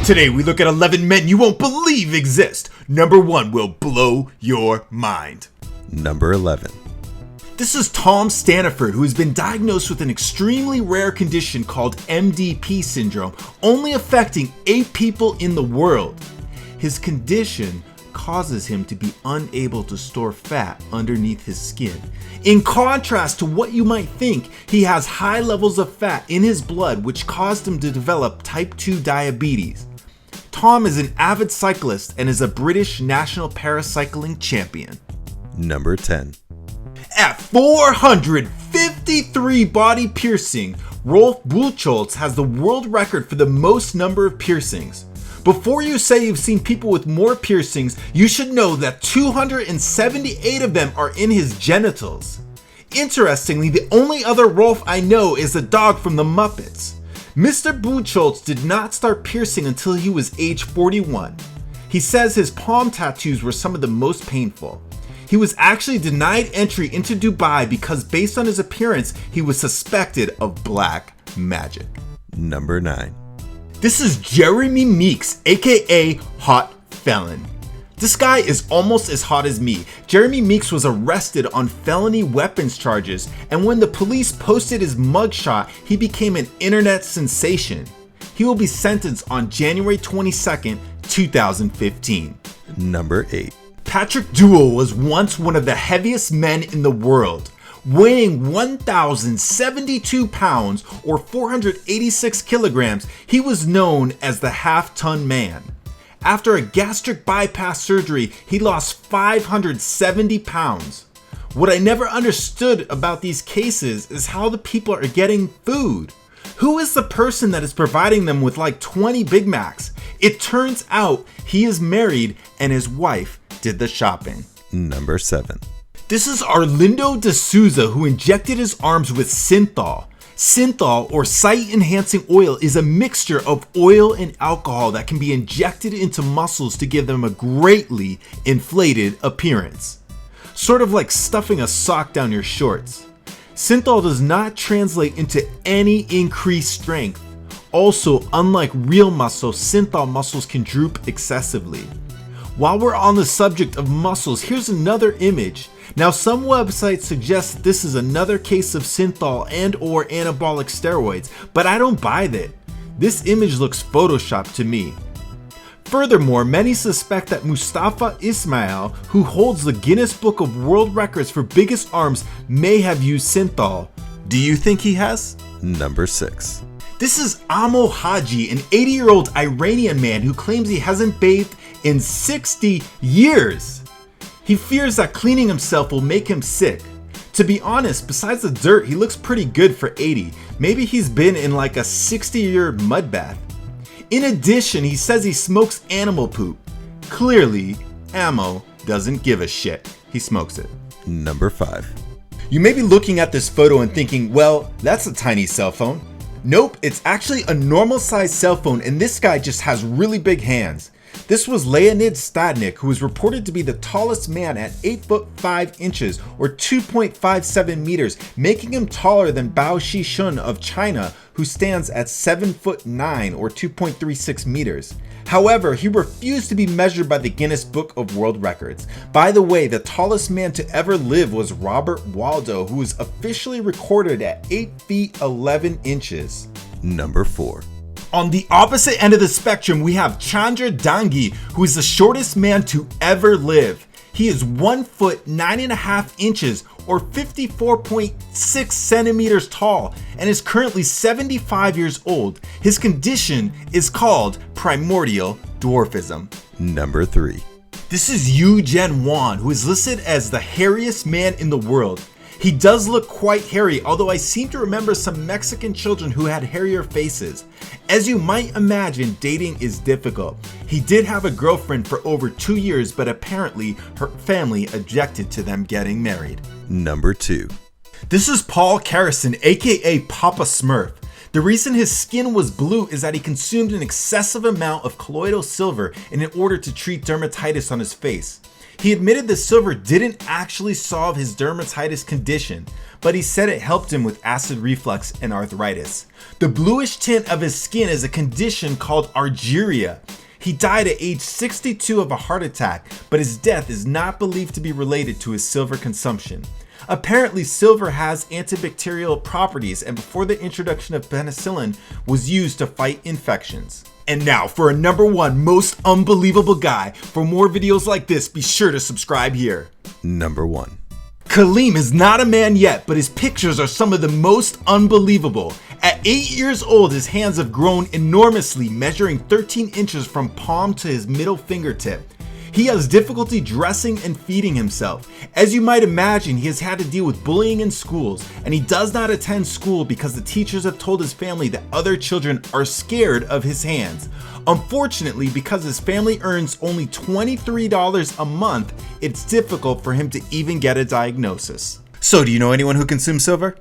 Today we look at 11 men you won't believe exist. Number 1 will blow your mind. Number 11. This is Tom Staniford, who has been diagnosed with an extremely rare condition called MDP syndrome, only affecting 8 people in the world. His condition causes him to be unable to store fat underneath his skin. In contrast to what you might think, he has high levels of fat in his blood, which caused him to develop type 2 diabetes. Tom is an avid cyclist and is a British national paracycling champion. Number 10. At 453 body piercing, Rolf Buchholz has the world record for the most number of piercings. Before you say you've seen people with more piercings, you should know that 278 of them are in his genitals. Interestingly, the only other Rolf I know is the dog from the Muppets. Mr. Buchholz did not start piercing until he was age 41. He says his palm tattoos were some of the most painful. He was actually denied entry into Dubai because based on his appearance, he was suspected of black magic. Number 9. This is Jeremy Meeks, aka Hot Felon. This guy is almost as hot as me. Jeremy Meeks was arrested on felony weapons charges, and when the police posted his mugshot, he became an internet sensation. He will be sentenced on January 22nd, 2015. Number 8. Patrick Duell was once one of the heaviest men in the world. Weighing 1,072 pounds or 486 kilograms, he was known as the half-ton man. After a gastric bypass surgery, he lost 570 pounds. What I never understood about these cases is how the people are getting food. Who is the person that is providing them with like 20 Big Macs? It turns out he is married and his wife did the shopping. Number 7. This is Arlindo de Souza, who injected his arms with synthol. Synthol, or sight-enhancing oil, is a mixture of oil and alcohol that can be injected into muscles to give them a greatly inflated appearance. Sort of like stuffing a sock down your shorts. Synthol does not translate into any increased strength. Also, unlike real muscle, synthol muscles can droop excessively. While we're on the subject of muscles, here's another image. Now, some websites suggest that this is another case of synthol and or anabolic steroids, but I don't buy that. This image looks photoshopped to me. Furthermore, many suspect that Mustafa Ismail, who holds the Guinness Book of World Records for biggest arms, may have used synthol. Do you think he has? Number 6. This is Amo Haji, an 80-year-old Iranian man who claims he hasn't bathed in 60 years. He fears that cleaning himself will make him sick. To be honest, besides the dirt, he looks pretty good for 80. Maybe he's been in like a 60-year mud bath. In addition, he says he smokes animal poop. Clearly, Amo doesn't give a shit. He smokes it. Number 5. You may be looking at this photo and thinking, well, that's a tiny cell phone. Nope, it's actually a normal sized cell phone, and this guy just has really big hands. This was Leonid Stadnik, who was reported to be the tallest man at 8 foot 5 inches or 2.57 meters, making him taller than Bao Shishun of China, who stands at 7 foot 9 or 2.36 meters. However, he refused to be measured by the Guinness Book of World Records. By the way, the tallest man to ever live was Robert Waldo, who was officially recorded at 8 feet 11 inches. Number 4. On the opposite end of the spectrum, we have Chandra Dangi, who is the shortest man to ever live. He is 1 foot 9.5 inches or 54.6 centimeters tall and is currently 75 years old. His condition is called primordial dwarfism. Number 3. This is Yu Jian Wan, who is listed as the hairiest man in the world. He does look quite hairy, although I seem to remember some Mexican children who had hairier faces. As you might imagine, dating is difficult. He did have a girlfriend for over 2 years, but apparently her family objected to them getting married. Number 2. This is Paul Carrison, aka Papa Smurf. The reason his skin was blue is that he consumed an excessive amount of colloidal silver in order to treat dermatitis on his face. He admitted the silver didn't actually solve his dermatitis condition, but he said it helped him with acid reflux and arthritis. The bluish tint of his skin is a condition called argyria. He died at age 62 of a heart attack, but his death is not believed to be related to his silver consumption. Apparently, silver has antibacterial properties, and before the introduction of penicillin was used to fight infections. And now for a number 1 most unbelievable guy. For more videos like this, be sure to subscribe here. Number 1. Kaleem is not a man yet, but his pictures are some of the most unbelievable. At 8 years old, his hands have grown enormously, measuring 13 inches from palm to his middle fingertip. He has difficulty dressing and feeding himself. As you might imagine, he has had to deal with bullying in schools, and he does not attend school because the teachers have told his family that other children are scared of his hands. Unfortunately, because his family earns only $23 a month, it's difficult for him to even get a diagnosis. So, do you know anyone who consumes silver?